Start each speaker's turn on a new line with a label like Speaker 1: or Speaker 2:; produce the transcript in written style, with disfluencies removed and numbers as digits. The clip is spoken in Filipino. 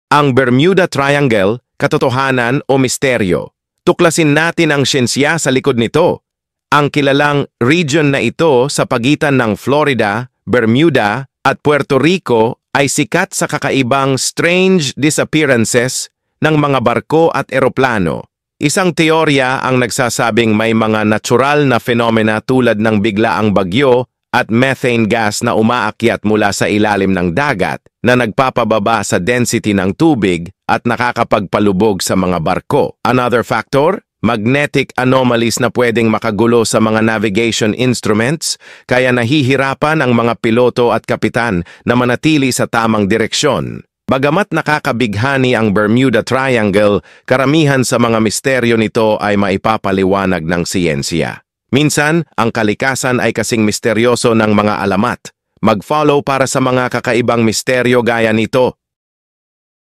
Speaker 1: Ang Bermuda Triangle, katotohanan o misteryo. Tuklasin natin ang siyensya sa likod nito. Ang kilalang region na ito sa pagitan ng Florida, Bermuda at Puerto Rico ay sikat sa kakaibang strange disappearances ng mga barko at eroplano. Isang teorya ang nagsasabing may mga natural na fenomena tulad ng biglaang bagyo at methane gas na umaakyat mula sa ilalim ng dagat na nagpapababa sa density ng tubig at nakakapagpalubog sa mga barko. Another factor? Magnetic anomalies na pwedeng makagulo sa mga navigation instruments kaya nahihirapan ang mga piloto at kapitan na manatili sa tamang direksyon. Bagamat nakakabighani ang Bermuda Triangle, karamihan sa mga misteryo nito ay maipapaliwanag ng siyensya. Minsan, ang kalikasan ay kasing misteryoso ng mga alamat. Mag-follow para sa mga kakaibang misteryo gaya nito.